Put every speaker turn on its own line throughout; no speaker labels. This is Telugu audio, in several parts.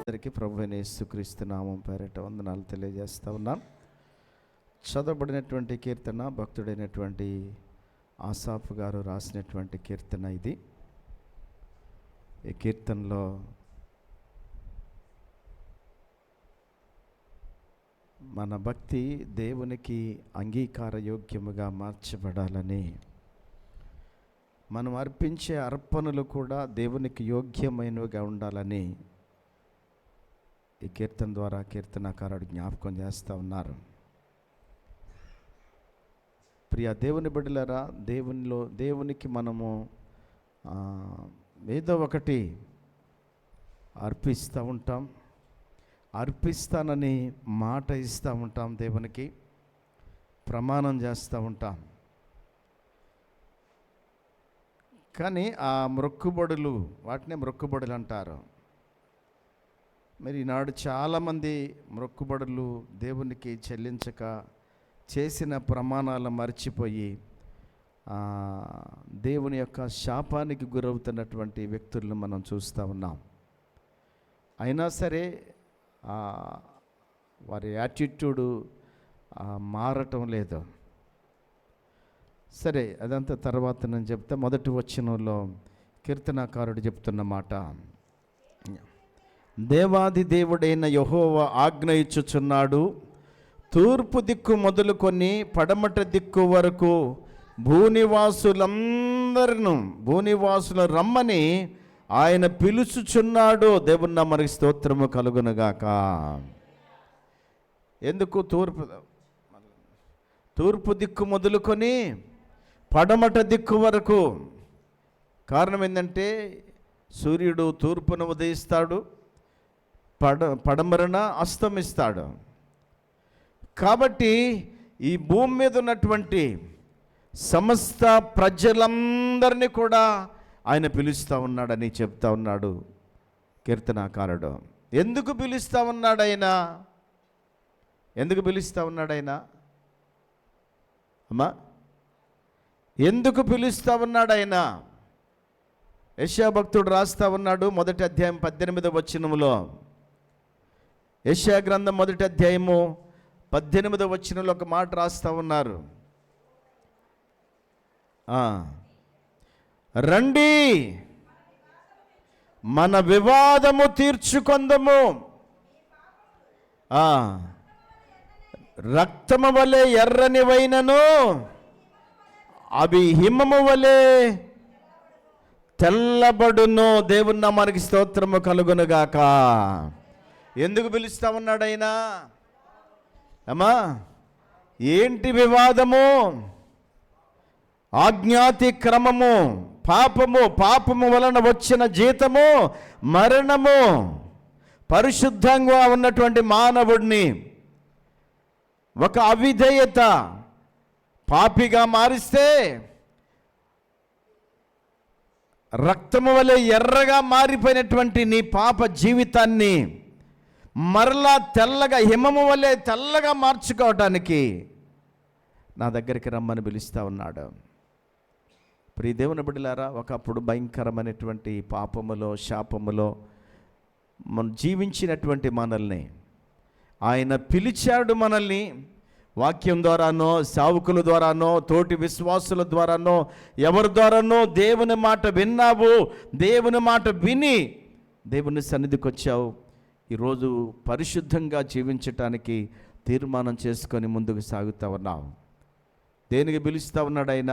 అందరికీ ప్రభువైన యేసుక్రీస్తు నామం పేరిట వందనాలు తెలియజేస్తా ఉన్నాను. చదవబడినటువంటి కీర్తన భక్తుడైనటువంటి ఆసాఫ్ గారు రాసినటువంటి కీర్తన ఇది. ఈ కీర్తనలో మన భక్తి దేవునికి అంగీకారయోగ్యముగా మార్చబడాలని, మనం అర్పించే అర్పణలు కూడా దేవునికి యోగ్యమైనవిగా ఉండాలని ఈ కీర్తన ద్వారా కీర్తనకారుడు జ్ఞాపకం చేస్తూ ఉన్నారు. ప్రియ దేవుని బిడ్డలారా, దేవునికి మనము ఏదో ఒకటి అర్పిస్తూ ఉంటాం, అర్పిస్తానని మాట ఇస్తూ ఉంటాం, దేవునికి ప్రమాణం చేస్తూ ఉంటాం. కానీ ఆ మొక్కుబడులు, వాటినే మొక్కుబడులు అంటారు. మరి ఈనాడు చాలామంది మొక్కుబడులు దేవునికి చెల్లించక చేసిన ప్రమాణాలు మర్చిపోయి దేవుని యొక్క శాపానికి గురవుతున్నటువంటి వ్యక్తులను మనం చూస్తూ ఉన్నాం. అయినా సరే వారి యాటిట్యూడు మారటం లేదు. సరే, అదంతా తర్వాత నేను చెప్తా. మొదటి వచనంలో కీర్తనకారుడు చెప్తున్న మాట, దేవాది దేవుడైన యెహోవా ఆజ్ఞ ఇచ్చుచున్నాడు, తూర్పు దిక్కు మొదలుకొని పడమట దిక్కు వరకు భూనివాసులు రమ్మని ఆయన పిలుచుచున్నాడు. దేవుని నామమునకు స్తోత్రము కలుగునుగాక. ఎందుకు తూర్పు దిక్కు మొదలుకొని పడమట దిక్కు వరకు? కారణం ఏంటంటే సూర్యుడు తూర్పున ఉదయిస్తాడు, పడమరన అస్తమిస్తాడు. కాబట్టి ఈ భూమి మీద ఉన్నటువంటి సమస్త ప్రజలందరినీ కూడా ఆయన పిలుస్తూ ఉన్నాడని చెప్తా ఉన్నాడు కీర్తనాకారుడు. ఎందుకు పిలుస్తూ ఉన్నాడు ఆయన? ఎందుకు పిలుస్తూ ఉన్నాడు ఆయన? అమ్మా, ఎందుకు పిలుస్తూ ఉన్నాడు ఆయన? యెషయా భక్తుడు రాస్తా ఉన్నాడు, మొదటి అధ్యాయం 18వ వచనములో. యెషయా గ్రంథం మొదటి అధ్యాయము 18వ వచనంలో ఒక మాట రాస్తా ఉన్నారు, రండి మన వివాదము తీర్చుకొందము, రక్తము వలె ఎర్రని వైనను అవి హిమము వలె తెల్లబడును. దేవుని నామమునకు స్తోత్రము కలుగునుగాక. ఎందుకు పిలుస్తా ఉన్నాడు ఆయన? అమ్మా, ఏంటి వివాదము? ఆజ్ఞాతిక్రమము, పాపము వలన వచ్చిన జీతము మరణము. పరిశుద్ధంగా ఉన్నటువంటి మానవుడిని ఒక అవిధేయత పాపిగా మారిస్తే, రక్తము వలె ఎర్రగా మారిపోయినటువంటి నీ పాప జీవితాన్ని మరలా తెల్లగా, హిమము వలె తెల్లగా మార్చుకోవటానికి నా దగ్గరికి రమ్మని పిలుస్తూ ఉన్నాడు. ప్రియ దేవుని బిడ్డలారా, ఒకప్పుడు భయంకరమైనటువంటి పాపములో, శాపములో మనం జీవించినటువంటి మనల్ని ఆయన పిలిచాడు. మనల్ని వాక్యం ద్వారానో, సేవకుల ద్వారానో, తోటి విశ్వాసుల ద్వారానో, ఎవరి ద్వారానో దేవుని మాట విన్నావు. దేవుని మాట విని దేవుని సన్నిధికి వచ్చావు. ఈరోజు పరిశుద్ధంగా జీవించటానికి తీర్మానం చేసుకొని ముందుకు సాగుతూ ఉన్నావు. దేనికి పిలుస్తూ ఉన్నాడు ఆయన?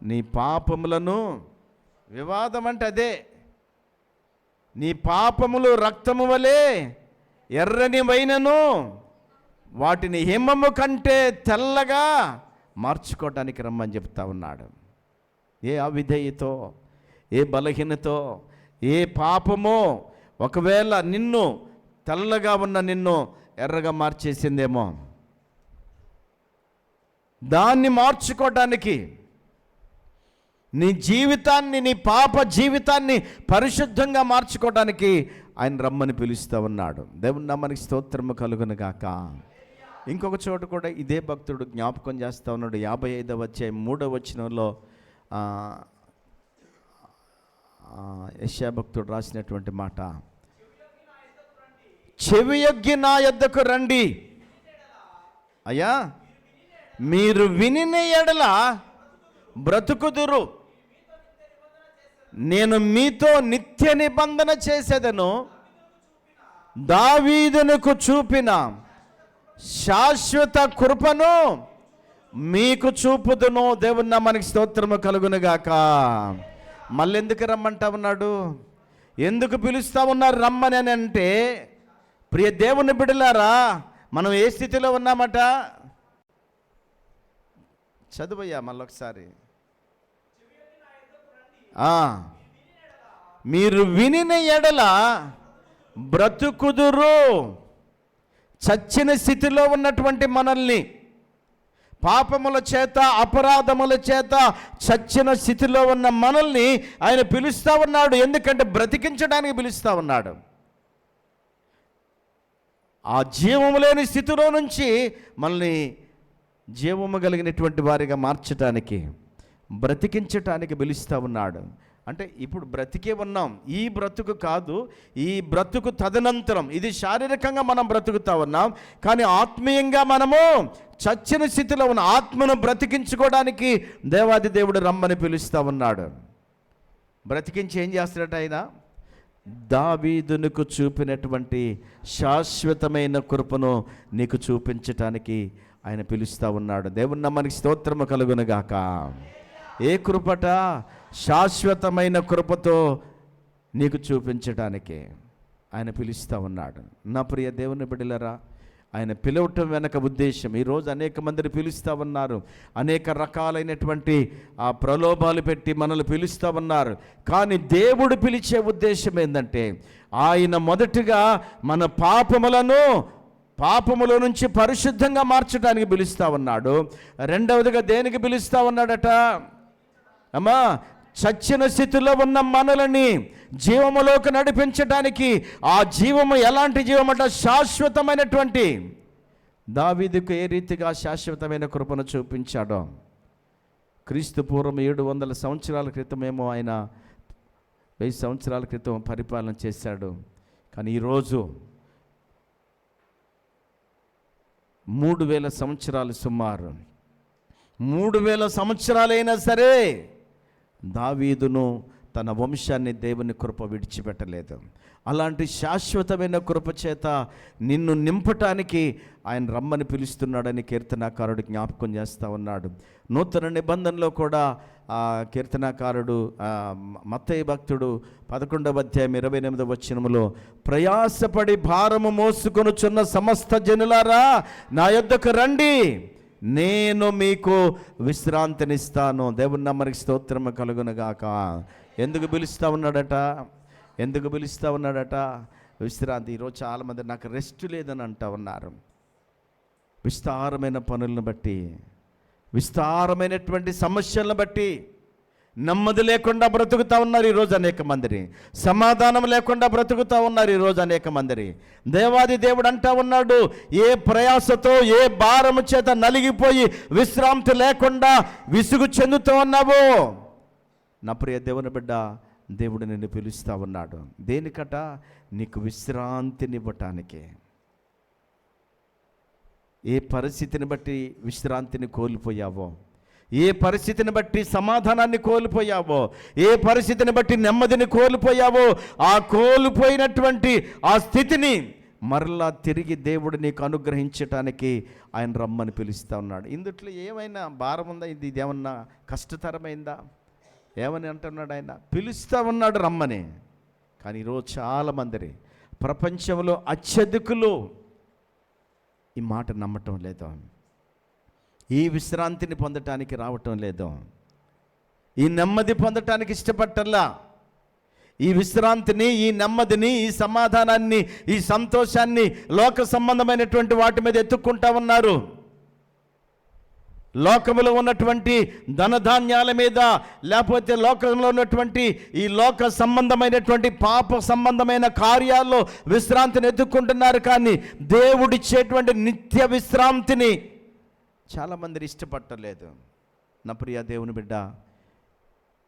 నీ పాపములను, వివాదం అంటే అదే, నీ పాపములు రక్తము వలె ఎర్రని వైనను వాటిని హిమము కంటే తెల్లగా మార్చుకోవడానికి రమ్మని చెప్తా ఉన్నాడు. ఏ అవిధేయతో, ఏ బలహీనతో, ఏ పాపమో ఒకవేళ నిన్ను, తెల్లగా ఉన్న నిన్ను ఎర్రగా మార్చేసిందేమో, దాన్ని మార్చుకోవడానికి, నీ జీవితాన్ని, నీ పాప జీవితాన్ని పరిశుద్ధంగా మార్చుకోవడానికి ఆయన రమ్మని పిలుస్తూ ఉన్నాడు. దేవుని నామమునకు స్తోత్రము కలుగునుగాక. ఇంకొక చోట కూడా ఇదే భక్తుడు జ్ఞాపకం చేస్తూ ఉన్నాడు. 55వ అధ్యాయం 3వ వచనంలో యెషయా భక్తుడు రాసినటువంటి మాట, చెవియొగ్గి నా యొద్దకు రండి, అయ్యా మీరు వినిన ఎడల బ్రతుకుదురు, నేను మీతో నిత్య నిబంధన చేసేదను, దావీదునకు చూపిన శాశ్వత కృపను మీకు చూపుదును. దేవుని నామానికి స్తోత్రము కలుగునుగాక. మళ్ళీ ఎందుకు రమ్మంటా ఉన్నాడు, ఎందుకు పిలుస్తా ఉన్నారు రమ్మని అని అంటే, ప్రియ దేవుని బిడ్డలారా, మనం ఏ స్థితిలో ఉన్నామట? చదువయ్యా మళ్ళొకసారి. మీరు వినిన ఎడల బ్రతుకుదురు. చచ్చిన స్థితిలో ఉన్నటువంటి మనల్ని, పాపముల చేత అపరాధముల చేత చచ్చిన స్థితిలో ఉన్న మనల్ని ఆయన పిలుస్తూ ఉన్నాడు. ఎందుకంటే బ్రతికించడానికి పిలుస్తూ ఉన్నాడు. ఆ జీవము లేని స్థితిలో నుంచి మనల్ని జీవము కలిగినటువంటి వారిగా మార్చడానికి, బ్రతికించటానికి పిలుస్తూ ఉన్నాడు. అంటే ఇప్పుడు బ్రతికే ఉన్నాం, ఈ బ్రతుకు కాదు, ఈ బ్రతుకు తదనంతరం. ఇది శారీరకంగా మనం బ్రతుకుతా ఉన్నాం, కానీ ఆత్మీయంగా మనము చచ్చిన స్థితిలో ఉన్న ఆత్మను బ్రతికించుకోవడానికి దేవాది దేవుడు రమ్మని పిలుస్తూ ఉన్నాడు. బ్రతికించి ఏం చేస్తాడట ఆయన? దావీదునకు చూపినటువంటి శాశ్వతమైన కృపను నీకు చూపించటానికి ఆయన పిలుస్తూ ఉన్నాడు. దేవుని నామానికి స్తోత్రము కలుగునుగాక. ఏ కృపట? శాశ్వతమైన కృపతో నీకు చూపించడానికి ఆయన పిలుస్తూ ఉన్నాడు. నా ప్రియ దేవుని బిడ్డలారా, ఆయన పిలవటం వెనక ఉద్దేశం, ఈరోజు అనేక మందిని పిలుస్తూ ఉన్నారు, అనేక రకాలైనటువంటి ఆ ప్రలోభాలు పెట్టి మనల్ని పిలుస్తూ ఉన్నారు. కానీ దేవుడు పిలిచే ఉద్దేశం ఏంటంటే, ఆయన మొదటిగా మన పాపముల నుంచి పరిశుద్ధంగా మార్చడానికి పిలుస్తూ ఉన్నాడు. రెండవదిగా దేనికి పిలుస్తూ ఉన్నాడట? అమ్మా, చచ్చిన స్థితిలో ఉన్న మనలని జీవములోకి నడిపించడానికి. ఆ జీవము ఎలాంటి జీవమట? శాశ్వతమైనటువంటి. దావీదుకు ఏ రీతిగా శాశ్వతమైన కృపను చూపించాడో, క్రీస్తు పూర్వం 700 సంవత్సరాల క్రితమేమో ఆయన 1000 సంవత్సరాల క్రితం పరిపాలన చేశాడు. కానీ ఈరోజు 3000 సంవత్సరాలు, సుమారు 3000 సంవత్సరాలైనా సరే దావీదును తన వంశాన్ని దేవుని కృప విడిచిపెట్టలేదు. అలాంటి శాశ్వతమైన కృప చేత నిన్ను నింపటానికి ఆయన రమ్మని పిలుస్తున్నాడని కీర్తనాకారుడు జ్ఞాపకం చేస్తూ ఉన్నాడు. నూతన నిబంధనలో కూడా ఆ కీర్తనాకారుడు మత్తయి భక్తుడు 11వ అధ్యాయం 28వ వచనములో, ప్రయాసపడి భారము మోసుకొనుచున్న సమస్త జనులారా నా యొద్దకు రండి, నేను మీకు విశ్రాంతినిస్తాను. దేవుని నామానికి స్తోత్రము కలుగునుగాక. ఎందుకు పిలుస్తూ ఉన్నాడట? విశ్రాంతి. ఈరోజు చాలామంది నాకు రెస్ట్ లేదని అంటూ ఉన్నారు. విస్తారమైన పనులను బట్టి, విస్తారమైనటువంటి సమస్యలను బట్టి నెమ్మది లేకుండా బ్రతుకుతూ ఉన్నారు ఈరోజు అనేక మందిని. సమాధానం లేకుండా బ్రతుకుతూ ఉన్నారు ఈరోజు అనేక మందిని. దేవాది దేవుడు అంటా ఉన్నాడు, ఏ ప్రయాసతో, ఏ భారము చేత నలిగిపోయి విశ్రాంతి లేకుండా విసుగు చెందుతూ ఉన్నావో, నా ప్రియ దేవుని బిడ్డ, దేవుడు నిన్ను పిలుస్తూ ఉన్నాడు. దేనికట? నీకు విశ్రాంతినివ్వటానికి. ఏ పరిస్థితిని బట్టి విశ్రాంతిని కోల్పోయావో, ఏ పరిస్థితిని బట్టి సమాధానాన్ని కోల్పోయావో, ఏ పరిస్థితిని బట్టి నెమ్మదిని కోల్పోయావో, ఆ కోల్పోయినటువంటి ఆ స్థితిని మరలా తిరిగి దేవుడు నీకు అనుగ్రహించటానికి ఆయన రమ్మని పిలుస్తూ ఉన్నాడు. ఇందుట్లో ఏమైనా భారం ఉందా? ఇది ఏమన్నా కష్టతరమైందా? ఏమని అంటున్నాడు ఆయన? పిలుస్తూ ఉన్నాడు రమ్మని. కానీ ఈరోజు చాలామంది ప్రపంచంలో అత్యధికులు ఈ మాట నమ్మటం లేదు, ఈ విశ్రాంతిని పొందటానికి రావటం లేదు, ఈ నెమ్మది పొందటానికి ఇష్టపట్టల్లా. ఈ విశ్రాంతిని, ఈ నెమ్మదిని, ఈ సమాధానాన్ని, ఈ సంతోషాన్ని లోక సంబంధమైనటువంటి వాటి మీద ఎత్తుక్కుంటా ఉన్నారు. లోకములో ఉన్నటువంటి ధనధాన్యాల మీద, లేకపోతే లోకంలో ఉన్నటువంటి ఈ లోక సంబంధమైనటువంటి పాప సంబంధమైన కార్యాల్లో విశ్రాంతిని ఎత్తుక్కుంటున్నారు. కానీ దేవుడిచ్చేటువంటి నిత్య విశ్రాంతిని చాలామంది ఇష్టపట్టలేదు. నా ప్రియ దేవుని బిడ్డ,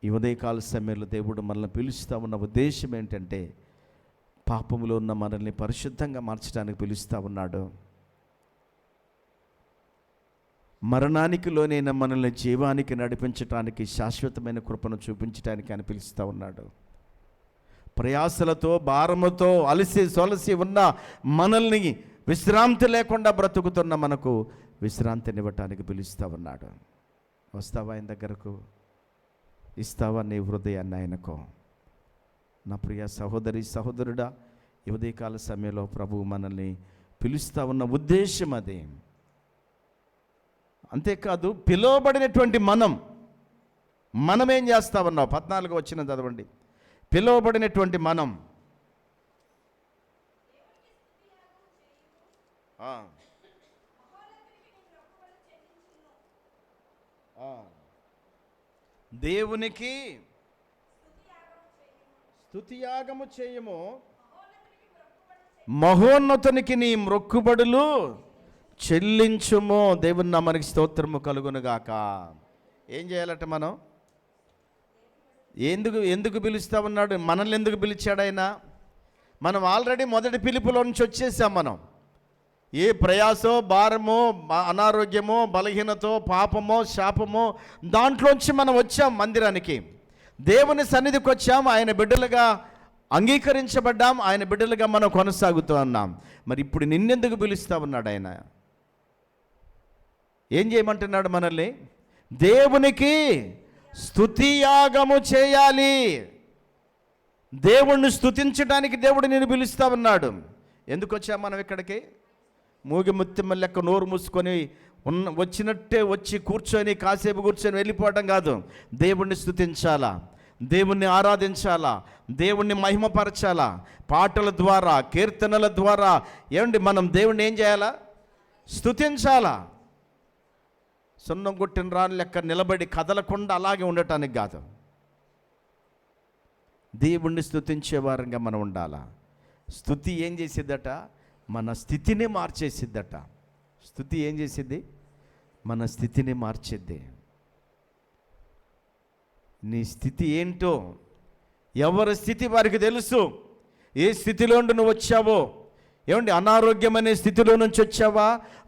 ఈ ఉదయకాల సమయంలో దేవుడు మనల్ని పిలుస్తూ ఉన్న ఉద్దేశం ఏంటంటే, పాపములో ఉన్న మనల్ని పరిశుద్ధంగా మార్చడానికి పిలుస్తూ ఉన్నాడు. మరణానికి లోనైన మనల్ని జీవానికి నడిపించడానికి, శాశ్వతమైన కృపను చూపించడానికి అని పిలుస్తూ ఉన్నాడు. ప్రయాసలతో భారముతో అలసి సొలసి ఉన్న మనల్ని విశ్రాంతి లేకుండా బ్రతుకుతున్న మనకు విశ్రాంతినివ్వటానికి పిలుస్తూ ఉన్నాడు. వస్తావా ఆయన దగ్గరకు? ఇస్తావా నీ హృదయాన్ని ఆయనకు? నా ప్రియ సహోదరి సహోదరుడా, ఈ ఉదయకాల సమయంలో ప్రభువు మనల్ని పిలుస్తూ ఉన్న ఉద్దేశం అదే. అంతేకాదు, పిలువబడినటువంటి మనమేం చేస్తా ఉన్నాం? 14 వచ్చిన చదవండి. పిలువబడినటువంటి మనం దేవునికి స్తుతియాగము చేయము, మహోన్నతునికి నీ మొక్కుబడులు చెల్లించుము. దేవుని నామానికి స్తోత్రము కలుగునుగాక. ఏం చేయాలట మనం? ఎందుకు పిలుస్తూ ఉన్నాడు? మనల్ని ఎందుకు పిలిచాడు ఆయన? మనం ఆల్రెడీ మొదటి పిలుపులో నుంచి వచ్చేసాం. మనం ఏ ప్రయాసో, భారమో, అనారోగ్యమో, బలహీనతో, పాపమో, శాపమో దాంట్లోంచి మనం వచ్చాం మందిరానికి. దేవుని సన్నిధికి వచ్చాం, ఆయన బిడ్డలుగా అంగీకరించబడ్డాం, ఆయన బిడ్డలుగా మనం కొనసాగుతూ ఉన్నాం. మరి ఇప్పుడు నిన్నెందుకు పిలుస్తూ ఉన్నాడు ఆయన? ఏం చేయమంటున్నాడు మనల్ని? దేవునికి స్తుతియాగము చేయాలి. దేవుణ్ణి స్తుతించడానికి దేవుడు నేను పిలుస్తూ ఉన్నాడు. ఎందుకు వచ్చాం మనం ఇక్కడికి? మూగి ముత్తిమ్మ లెక్క నోరు మూసుకొని వచ్చినట్టే వచ్చి కూర్చొని కాసేపు కూర్చొని వెళ్ళిపోవడం కాదు. దేవుణ్ణి స్తుతించాలా, దేవుణ్ణి ఆరాధించాలా, దేవుణ్ణి మహిమపరచాలా. పాటల ద్వారా, కీర్తనల ద్వారా మనం దేవుణ్ణి ఏం చేయాలా? స్తుతించాలా. సున్నం కొట్టిన రాని లెక్క నిలబడి కదలకుండా అలాగే ఉండటానికి కాదు. దేవుణ్ణి స్తుతించే వారంగా మనం ఉండాలా. స్తుతి ఏం చేసిద్దట? మన స్థితిని మార్చేసిద్దట. స్తుతి ఏం చేసిద్ది? మన స్థితిని మార్చిద్ది. నీ స్థితి ఏంటో ఎవరి స్థితి వారికి తెలుసు. ఏ స్థితిలో నువ్వు వచ్చావో, అనారోగ్యం అనే స్థితిలో నుంచి వచ్చావా?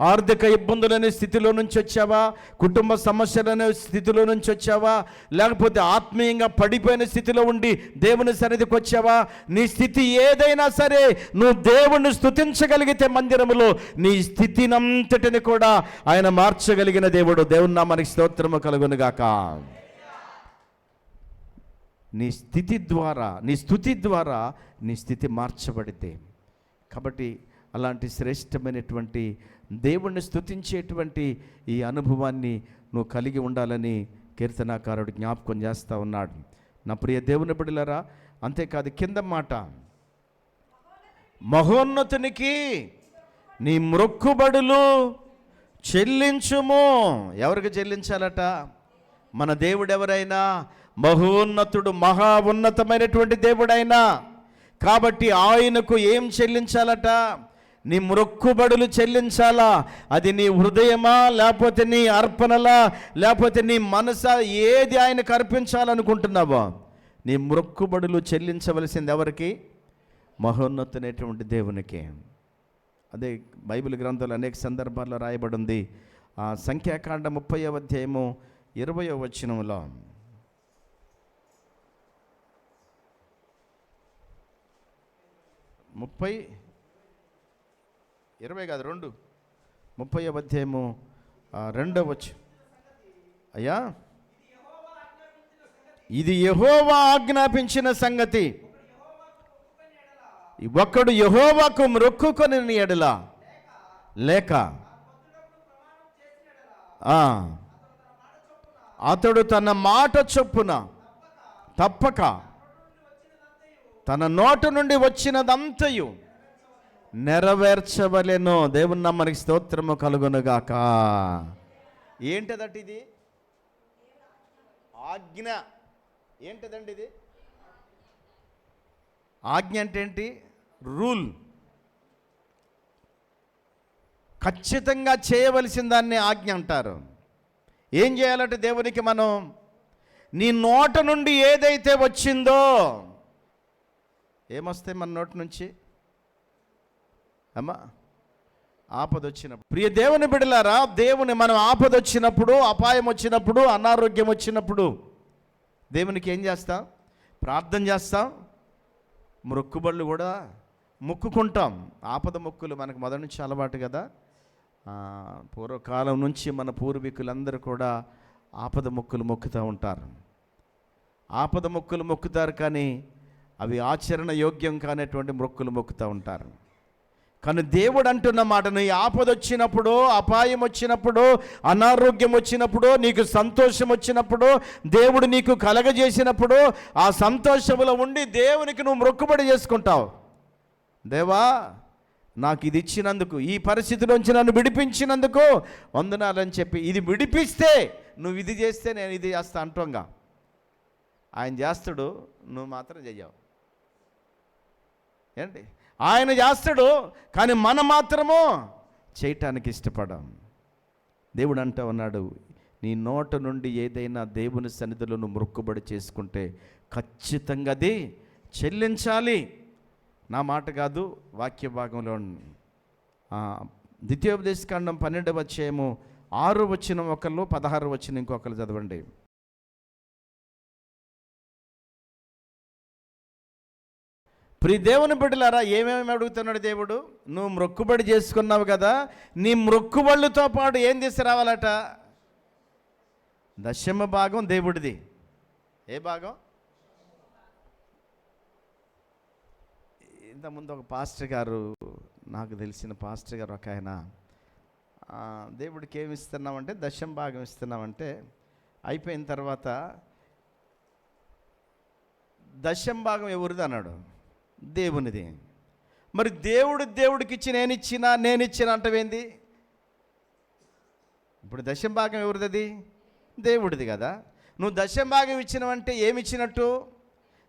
ఆర్థిక ఇబ్బందులనే స్థితిలో నుంచి వచ్చావా? కుటుంబ సమస్యలనే స్థితిలో నుంచి వచ్చావా? లేకపోతే ఆత్మీయంగా పడిపోయిన స్థితిలో ఉండి దేవుని సన్నిధికి వచ్చావా? నీ స్థితి ఏదైనా సరే, నువ్వు దేవుణ్ణి స్తుతించగలిగితే మందిరములో నీ స్థితినంతటిని కూడా ఆయన మార్చగలిగిన దేవుడు. దేవుని నామానికి స్తోత్రము కలుగునుగాక. నీ స్థుతి ద్వారా నీ స్థితి మార్చబడితే, కాబట్టి అలాంటి శ్రేష్టమైనటువంటి దేవుణ్ణి స్తుతించేటువంటి ఈ అనుభవాన్ని నువ్వు కలిగి ఉండాలని కీర్తనాకారుడు జ్ఞాపకం చేస్తూ ఉన్నాడు. నా ప్రియ దేవుని బిడ్డలారా, అంతేకాదు కింద మాట, మహోన్నతునికి నీ మొక్కుబడులు చెల్లించుము. ఎవరికి చెల్లించాలట? మన దేవుడు ఎవరైనా మహోన్నతుడు, మహా ఉన్నతమైనటువంటి దేవుడైనా కాబట్టి ఆయనకు ఏం చెల్లించాలట? నీ మొక్కుబడులు చెల్లించాలా. అది నీ హృదయమా, లేకపోతే నీ అర్పణలా, లేకపోతే నీ మనసా, ఏది ఆయనకు అర్పించాలనుకుంటున్నావో నీ మొక్కుబడులు చెల్లించవలసింది ఎవరికి? మహోన్నతునైనటువంటి దేవునికి. అదే బైబిల్ గ్రంథంలో అనేక సందర్భాల్లో రాయబడి ఉంది. ఆ సంఖ్యాకాండ 30వ అధ్యాయము 20వ వచనంలో, 30వ అధ్యాయము 2వ వచనం. అయ్యా, ఇది యెహోవా ఆజ్ఞాపించిన సంగతి. ఒకడు యెహోవాకు మొక్కుకొని ఎడల, లేక అతడు తన మాట చొప్పున తప్పక తన నోటు నుండి వచ్చినదంతయు నెరవేర్చవలెను. దేవుని నామానికి స్తోత్రము కలుగునుగాక. ఏంటదట ఇది? ఆజ్ఞ. ఏంటదండి ఇది? ఆజ్ఞ అంటే ఏంటి? రూల్. ఖచ్చితంగా చేయవలసిన దాన్ని ఆజ్ఞ అంటారు. ఏం చేయాలంటే దేవునికి మనం నీ నోట నుండి ఏదైతే వచ్చిందో, ఏమొస్తాయి మన నోటి నుంచి అమ్మా? ఆపద వచ్చినప్పుడు. ప్రియ దేవుని బిడ్డలారా, దేవుని మనం ఆపద వచ్చినప్పుడు, అపాయం వచ్చినప్పుడు, అనారోగ్యం వచ్చినప్పుడు దేవునికి ఏం చేస్తాం? ప్రార్థన చేస్తాం, మొక్కుబళ్ళు కూడా మొక్కుకుంటాం. ఆపద మొక్కులు మనకు మొదటి నుంచి అలవాటు కదా. పూర్వకాలం నుంచి మన పూర్వీకులందరూ కూడా ఆపద మొక్కులు మొక్కుతూ ఉంటారు. ఆపద మొక్కులు మొక్కుతారు, కానీ అవి ఆచరణ యోగ్యం కానటువంటి మొక్కులు మొక్కుతూ ఉంటారు. కానీ దేవుడు అంటున్న మాట, నీ ఆపద వచ్చినప్పుడు, అపాయం వచ్చినప్పుడు, అనారోగ్యం వచ్చినప్పుడు, నీకు సంతోషం వచ్చినప్పుడు, దేవుడు నీకు కలగజేసినప్పుడు, ఆ సంతోషంలో ఉండి దేవునికి నువ్వు మొక్కుబడి చేసుకుంటావు. దేవా, నాకు ఇది ఇచ్చినందుకు, ఈ పరిస్థితిలోంచి నన్ను విడిపించినందుకు వందనాలని చెప్పి, ఇది విడిపిస్తే నువ్వు ఇది చేస్తే నేను ఇది చేస్తా అంటంగా. ఆయన చేస్తాడు, నువ్వు మాత్రం చెయ్యవు. ఏంటి? ఆయన చేస్తాడు, కానీ మనం మాత్రము చేయటానికి ఇష్టపడం. దేవుడు అంటూ ఉన్నాడు, నీ నోట నుండి ఏదైనా దేవుని సన్నిధిలో నువ్వు మొక్కుబడి చేసుకుంటే ఖచ్చితంగా అది చెల్లించాలి. నా మాట కాదు, వాక్య భాగంలో ద్వితీయోపదేశకాండం 12వ అధ్యాయము 6వ వచనం ఒకళ్ళు, 16వ వచనం ఇంకొకరు చదవండి. ప్రియ దేవుని బిడ్డలారా, ఏమేమి అడుగుతున్నాడు దేవుడు? నువ్వు మొక్కుబడి చేసుకున్నావు కదా, నీ మొక్కుబళ్ళుతో పాటు ఏం తీసుకురావాలట? దశమ భాగం దేవుడిది. ఏ భాగం? ఇంతకుముందు ఒక పాస్టర్ గారు, నాకు తెలిసిన పాస్టర్ గారు ఒక ఆయన, దేవుడికి ఏమి ఇస్తున్నామంటే దశమ భాగం ఇస్తున్నామంటే, అయిపోయిన తర్వాత దశమ భాగం ఎవరిది అన్నాడు? దేవునిది. మరి దేవుడికి ఇచ్చి నేను ఇచ్చిన అంటవేంది? ఇప్పుడు దశమ భాగం ఎవరిది? దేవుడిది కదా. నువ్వు దశమ భాగం ఇచ్చినవంటే ఏమి ఇచ్చినట్టు?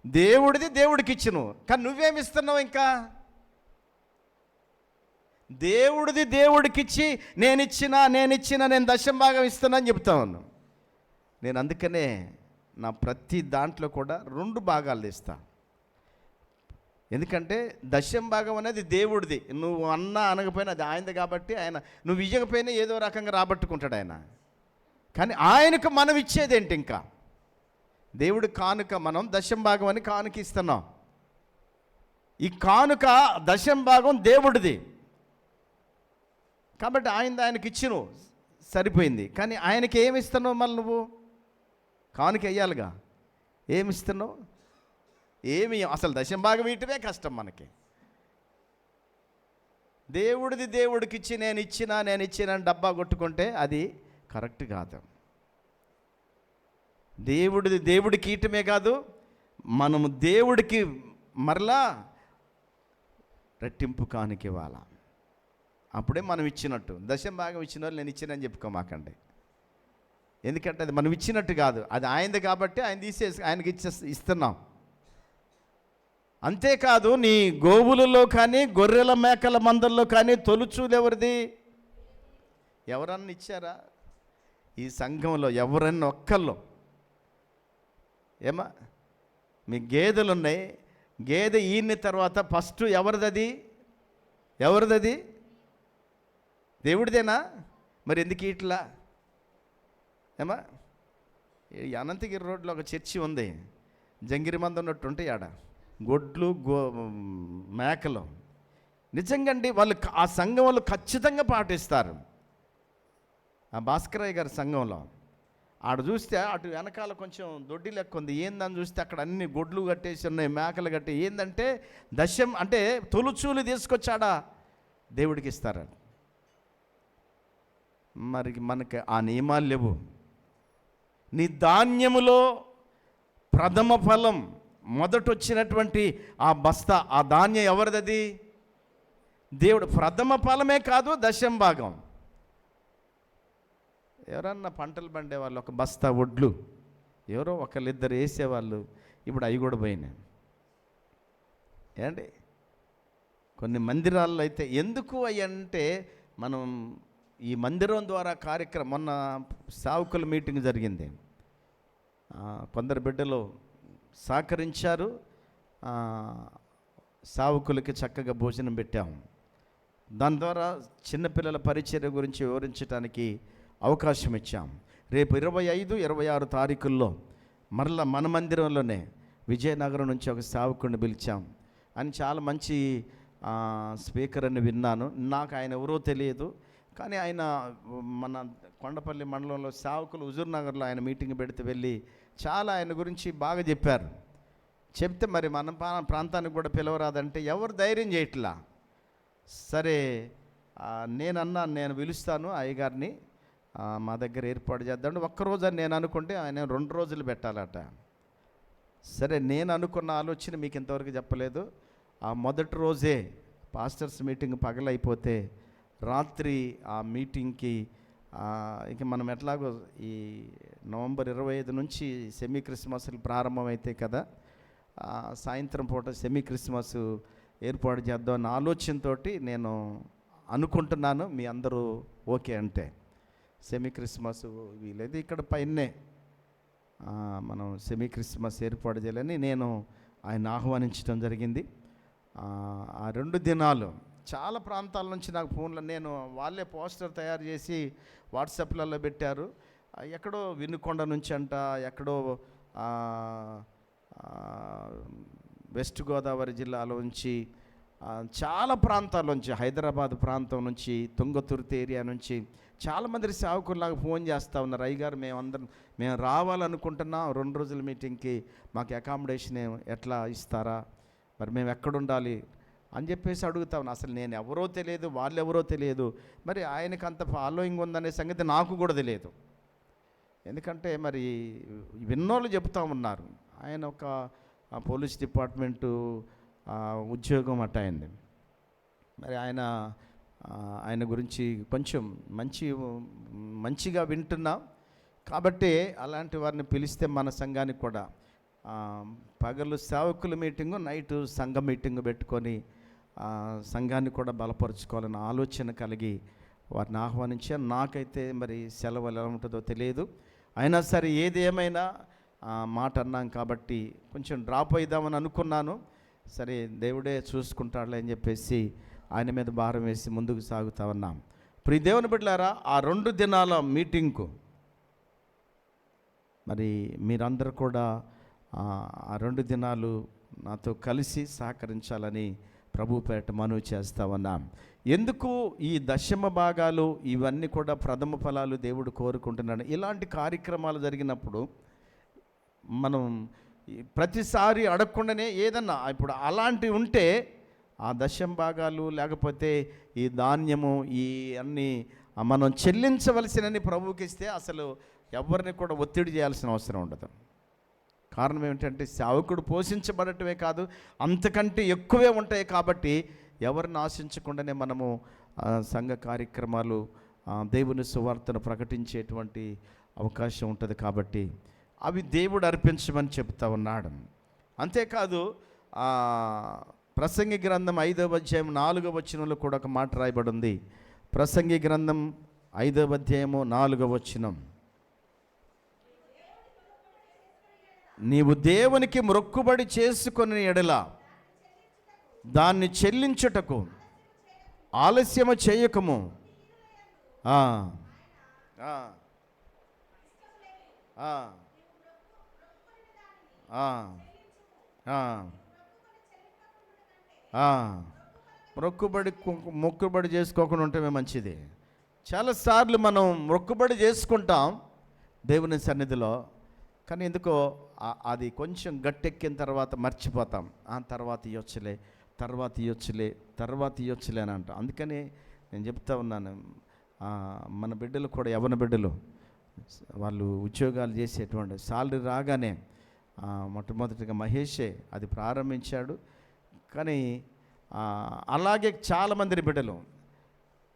దేవుడిది దేవుడికి ఇచ్చిను, కానీ నువ్వేమి ఇస్తున్నావు? ఇంకా దేవుడిది దేవుడికిచ్చి నేను దశమ భాగం ఇస్తున్నా అని చెప్తా ఉన్నాను. నేను అందుకనే నా ప్రతి దాంట్లో కూడా 2 భాగాలు తీస్తా. ఎందుకంటే దశమ భాగం అనేది దేవుడిది. నువ్వు అనకపోయినా అది ఆయనది కాబట్టి, ఆయన నువ్వు ఇవ్వకపోయినా ఏదో రకంగా రాబట్టుకుంటాడు ఆయన. కానీ ఆయనకు మనం ఇచ్చేదేంటి? ఇంకా దేవుడి కానుక మనం దశమ భాగం అని కానుక ఇస్తున్నాం. ఈ కానుక దశమ భాగం దేవుడిది కాబట్టి ఆయనకి ఇచ్చిను, సరిపోయింది. కానీ ఆయనకి ఏమి ఇస్తున్నావు? మళ్ళీ నువ్వు కానుక వేయాలిగా. ఏమి ఇస్తున్నావు? ఏమి అసలు దశమ భాగం ఇయటమే కష్టం మనకి. దేవుడిది దేవుడికిచ్చి నేను ఇచ్చిన డబ్బా కొట్టుకుంటే అది కరెక్ట్ కాదు. దేవుడిది దేవుడికి ఇయటమే కాదు, మనము దేవుడికి మరలా రెట్టింపు కానుక ఇవ్వాలా. అప్పుడే మనం ఇచ్చినట్టు. దశమ భాగం ఇచ్చిన వాళ్ళు నేను ఇచ్చినని చెప్పుకోమాకండి. ఎందుకంటే అది మనం ఇచ్చినట్టు కాదు, అది ఆయనది కాబట్టి ఆయన తీసేసి ఆయనకి ఇస్తున్నాం. అంతేకాదు, నీ గోవులలో కానీ గొర్రెల మేకల మందల్లో కానీ తొలుచూలు ఎవరిది? ఎవరన్నా ఇచ్చారా ఈ సంఘంలో? ఎవరన్నా ఒక్కళ్ళు? ఏమా, మీ గేదెలు ఉన్నాయి, గేదె ఈయన తర్వాత ఫస్ట్ ఎవరిది? దేవుడిదేనా? మరి ఎందుకు ఇట్లా? ఏమా, అనంతగిరి రోడ్లో ఒక చర్చి ఉంది, జంగిరి మంద ఉన్నట్టు ఉంటాయి ఆడ గొడ్లు మేకలు. నిజంగా అండి, వాళ్ళు ఆ సంఘం వాళ్ళు ఖచ్చితంగా పాటిస్తారు. ఆ భాస్కరయ్య గారి సంఘంలో ఆడ చూస్తే అటు వెనకాల కొంచెం దొడ్డి లెక్క ఉంది. ఏందని చూస్తే అక్కడ అన్ని గొడ్లు కట్టేసి ఉన్నాయి, మేకలు కట్టి. ఏంటంటే దశం అంటే తొలుచూలు తీసుకొచ్చాడా దేవుడికి ఇస్తారు. మరి మనకి ఆ నియమాలు లేవు. నీ ధాన్యములో ప్రథమ ఫలం మొదట వచ్చినటువంటి ఆ బస్తా, ఆ ధాన్యం ఎవరిది? దేవుడు. ప్రథమ ఫలమే కాదు, దశమ భాగం. ఎవరన్నా పంటలు పండే వాళ్ళు ఒక బస్తా వడ్లు ఎవరో ఒకళ్ళిద్దరు వేసేవాళ్ళు, ఇప్పుడు అవి కూడా పోయినాయి. ఏంటి కొన్ని మందిరాల్లో అయితే ఎందుకు అవి అంటే, మనం ఈ మందిరం ద్వారా కార్యక్రమం, మొన్న సావుకుల మీటింగ్ జరిగింది. కొందరు బిడ్డలు సహకరించారు. సావుకులకి చక్కగా భోజనం పెట్టాం. దాని ద్వారా చిన్నపిల్లల పరిచర్య గురించి వివరించడానికి అవకాశం ఇచ్చాం. రేపు 25, 26 తారీఖుల్లో మరలా మన మందిరంలోనే విజయనగరం నుంచి ఒక సావుకుడిని పిలిచాం. అని చాలా మంచి స్పీకర్ అని విన్నాను. నాకు ఆయన ఎవరో తెలియదు, కానీ ఆయన మన కొండపల్లి మండలంలో సావుకులు హుజూర్ నగర్లో ఆయన మీటింగ్ పెడితే వెళ్ళి చాలా ఆయన గురించి బాగా చెప్పారు. చెప్తే మరి మన ప్రాంతానికి కూడా పిలవరాదంటే ఎవరు ధైర్యం చేయట్లా. సరే నేను పిలుస్తాను అయ్యగారిని, మా దగ్గర ఏర్పాటు చేద్దాం. ఒక్కరోజు అని నేను అనుకుంటే ఆయన 2 రోజులు పెట్టాలట. సరే, నేను అనుకున్న ఆలోచన మీకు ఇంతవరకు చెప్పలేదు. ఆ మొదటి రోజే పాస్టర్స్ మీటింగ్ పగలైపోతే రాత్రి ఆ మీటింగ్కి ఇక మనం ఎట్లాగో ఈ నవంబర్ 25 నుంచి సెమీ క్రిస్మస్లు ప్రారంభమైతే కదా, సాయంత్రం పూట సెమీ క్రిస్మస్ ఏర్పాటు చేద్దామన్న ఆలోచనతో నేను అనుకుంటున్నాను. మీ అందరూ ఓకే అంటే సెమీ క్రిస్మస్ వీలేదు, ఇక్కడ పైనే మనం సెమీ క్రిస్మస్ ఏర్పాటు చేయాలని నేను ఆయన ఆహ్వానించడం జరిగింది. ఆ 2 దినాలు చాలా ప్రాంతాల నుంచి నాకు ఫోన్లో, నేను వాళ్ళే పోస్టర్ తయారు చేసి వాట్సాప్లలో పెట్టారు. ఎక్కడో వినుకొండ నుంచి అంట, ఎక్కడో వెస్ట్ గోదావరి జిల్లాలో నుంచి, చాలా ప్రాంతాల నుంచి, హైదరాబాద్ ప్రాంతం నుంచి, తుంగతుర్తి ఏరియా నుంచి చాలామంది సేవకుల్లాగా ఫోన్ చేస్తూ ఉన్నారు. అయ్యగారు మేము రావాలనుకుంటున్నాం 2 రోజుల మీటింగ్కి, మాకు అకామిడేషన్ ఎట్లా ఇస్తారా, మరి మేము ఎక్కడుండాలి అని చెప్పేసి అడుగుతా ఉన్నా. అసలు నేను ఎవరో తెలియదు, వాళ్ళు ఎవరో తెలియదు, మరి ఆయనకు అంత ఫాలోయింగ్ ఉందనే సంగతి నాకు కూడా తెలియదు. ఎందుకంటే మరి విన్నోళ్ళు చెప్తా ఉన్నారు. ఆయన ఒక పోలీస్ డిపార్ట్మెంటు ఉద్యోగం అట్ట అయింది. మరి ఆయన గురించి కొంచెం మంచిగా వింటున్నాం కాబట్టి అలాంటి వారిని పిలిస్తే మన సంఘానికి కూడా పగలు సేవకుల మీటింగు, నైటు సంఘ మీటింగు పెట్టుకొని సంఘాన్ని కూడా బలపరుచుకోవాలన్న ఆలోచన కలిగి వారిని ఆహ్వానించాను. నాకైతే మరి సెలవు ఎలా ఉంటుందో తెలియదు. అయినా సరే ఏది ఏమైనా మాట అన్నాం కాబట్టి కొంచెం డ్రాప్ అయిద్దామని అనుకున్నాను. సరే, దేవుడే చూసుకుంటాడులే అని చెప్పేసి ఆయన మీద భారం వేసి ముందుకు సాగుతా ఉన్నాం. ప్రియ దేవుని బిడ్డలారా, ఆ 2 దినాల మీటింగ్కు మరి మీరందరూ కూడా ఆ 2 దినాలు నాతో కలిసి సహకరించాలని ప్రభు పేట మనవి చేస్తా ఉన్నాం. ఎందుకు ఈ దశమ భాగాలు ఇవన్నీ కూడా ప్రథమ ఫలాలు దేవుడు కోరుకుంటున్నాడు. ఇలాంటి కార్యక్రమాలు జరిగినప్పుడు మనం ప్రతిసారి అడగకుండానే ఏదన్నా ఇప్పుడు అలాంటివి ఉంటే ఆ దశమ భాగాలు లేకపోతే ఈ ధాన్యము ఈ అన్నీ మనం చెల్లించవలసినని ప్రభువుకి ఇస్తే అసలు ఎవరిని కూడా ఒత్తిడి చేయాల్సిన అవసరం ఉండదు. కారణం ఏమిటంటే సేవకుడు పోషించబడటమే కాదు, అంతకంటే ఎక్కువే ఉంటాయి. కాబట్టి ఎవరిని ఆశించకుండానే మనము సంఘ కార్యక్రమాలు, దేవుని సువార్తను ప్రకటించేటువంటి అవకాశం ఉంటుంది. కాబట్టి అవి దేవుడు అర్పించమని చెప్తా ఉన్నాడు. అంతేకాదు ప్రసంగి గ్రంథం 5వ అధ్యాయం 4వ వచనంలో కూడా ఒక మాట రాయబడి ఉంది. ప్రసంగి గ్రంథం 5వ అధ్యాయము 4వ వచనం, నీవు దేవునికి మొక్కుబడి చేసుకొని ఎడల దాన్ని చెల్లించుటకు ఆలస్యము చేయకము. మొక్కుబడి చేసుకోకుండా ఉంటే మంచిది. చాలాసార్లు మనం మొక్కుబడి చేసుకుంటాం దేవుని సన్నిధిలో, కానీ ఎందుకో అది కొంచెం గట్టెక్కిన తర్వాత మర్చిపోతాం. తర్వాత ఇవ్వచ్చులే అని అంటాం. అందుకని నేను చెప్తా ఉన్నాను, మన బిడ్డలు కూడా, యవ్వన బిడ్డలు, వాళ్ళు ఉద్యోగాలు చేసేటువంటి సాలరీ రాగానే మొట్టమొదటిగా మహేషే అది ప్రారంభించాడు. కానీ అలాగే చాలామంది బిడ్డలు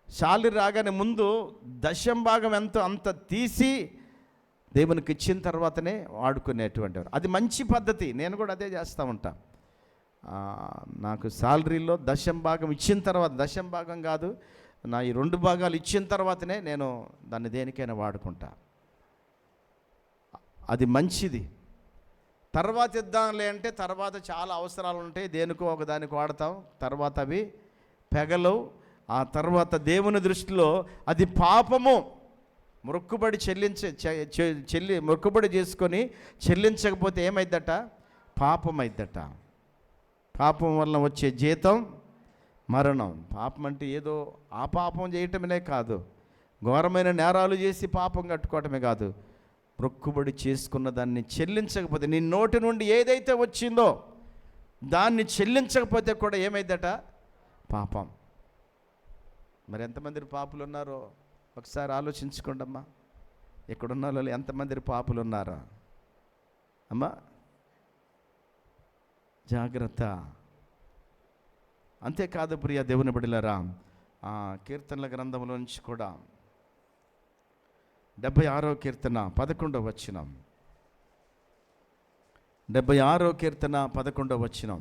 సాలరీ రాగానే ముందు దశం భాగం అంత తీసి దేవునికి ఇచ్చిన తర్వాతనే వాడుకునేటువంటి వారు. అది మంచి పద్ధతి. నేను కూడా అదే చేస్తూ ఉంటా. నాకు సాలరీలో దశం భాగం ఇచ్చిన తర్వాత, దశం భాగం కాదు, నా ఈ 2 భాగాలు ఇచ్చిన తర్వాతనే నేను దాన్ని దేనికైనా వాడుకుంటా. అది మంచిది. తర్వాత ఇద్దాంలే అంటే తర్వాత చాలా అవసరాలు ఉంటాయి, దేనికో ఒకదానికి వాడతాం, తర్వాత అవి పెగలవు. ఆ తర్వాత దేవుని దృష్టిలో అది పాపము. మొక్కుబడి మొక్కుబడి చేసుకొని చెల్లించకపోతే ఏమైద్దట? పాపం అయిద్దట. పాపం వలన వచ్చే జీతం మరణం. పాపం అంటే ఏదో ఆ పాపం చేయటమే కాదు, ఘోరమైన నేరాలు చేసి పాపం కట్టుకోవటమే కాదు, మొక్కుబడి చేసుకున్న దాన్ని చెల్లించకపోతే, నీ నోటి నుండి ఏదైతే వచ్చిందో దాన్ని చెల్లించకపోతే కూడా ఏమైద్దట? పాపం. మరి ఎంతమంది పాపులు ఉన్నారో ఒకసారి ఆలోచించుకోండి అమ్మా. ఇక్కడున్న వాళ్ళు ఎంతమంది పాపులు ఉన్నారా అమ్మా? జాగ్రత్త. అంతేకాదు ప్రియ దేవుని బిడ్డలారా, కీర్తనల గ్రంథంలో నుంచి కూడా 76వ కీర్తన 11వ వచనం. 76వ కీర్తన 11వ వచనం.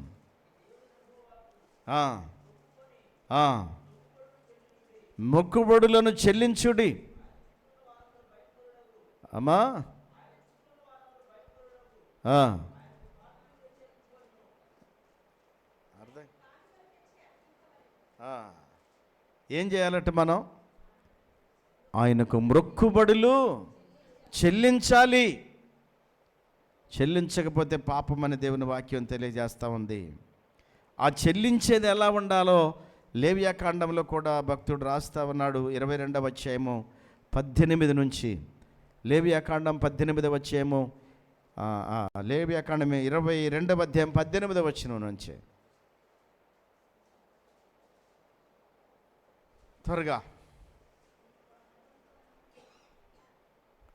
మొక్కుబడులను చెల్లించుడి. అమ్మా ఏం చేయాలంట? మనం ఆయనకు మొక్కుబడులు చెల్లించాలి. చెల్లించకపోతే పాపం అని దేవుని వాక్యం తెలియజేస్తూ ఉంది. ఆ చెల్లించేది ఎలా ఉండాలో లేవియాకాండంలో కూడా భక్తుడు రాస్తూ ఉన్నాడు. 22వ అధ్యాయము 18 నుంచి. లేవియాకాండం 18వ అధ్యాయము, లేవియాకాండం 22వ అధ్యాయం 18వ వచనం నుంచి. త్వరగా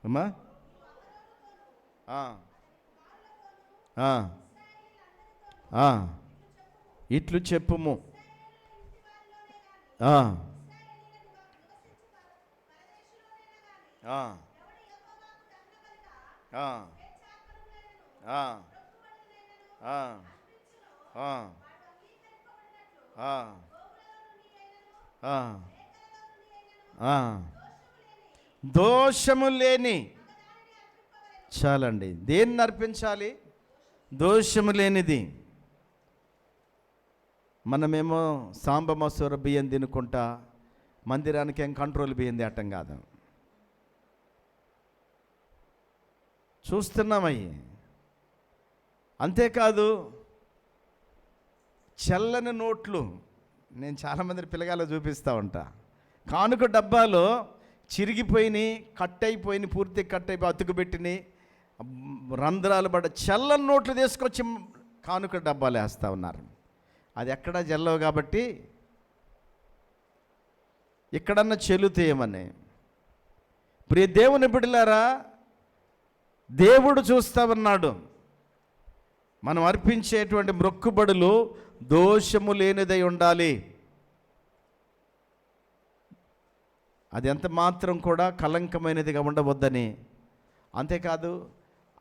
అమ్మా. ఇట్లు చెప్పుము. దోషము లేని, చాలండి. దేన్ని అర్పించాలి? దోషము లేనిది. మనమేమో సాంబ మసూర బియ్యం తినుకుంటా మందిరానికి ఏం కంట్రోల్ బియ్యం తేటం కాదు, చూస్తున్నామయ్యి. అంతేకాదు చల్లని నోట్లు. నేను చాలామంది పిల్లగాళ్ళు చూపిస్తూ ఉంటా. కానుక డబ్బాలో చిరిగిపోయినాయి, కట్ అయిపోయినాయి, పూర్తి కట్ అయిపోయి అతుకుబెట్టినాయి, రంధ్రాలు పడ్డ చల్లని నోట్లు తీసుకొచ్చి కానుక డబ్బాలు వేస్తూ ఉన్నారు. అది ఎక్కడా జల్లవు కాబట్టి ఎక్కడన్నా చెల్లుతాయేమని. ప్రియ దేవుని బిడ్డలారా, దేవుడు చూస్తూ ఉన్నాడు. మనం అర్పించేటువంటి మొక్కుబడులు దోషము లేనిదై ఉండాలి. అది ఎంత మాత్రం కూడా కలంకమైనదిగా ఉండవద్దని. అంతేకాదు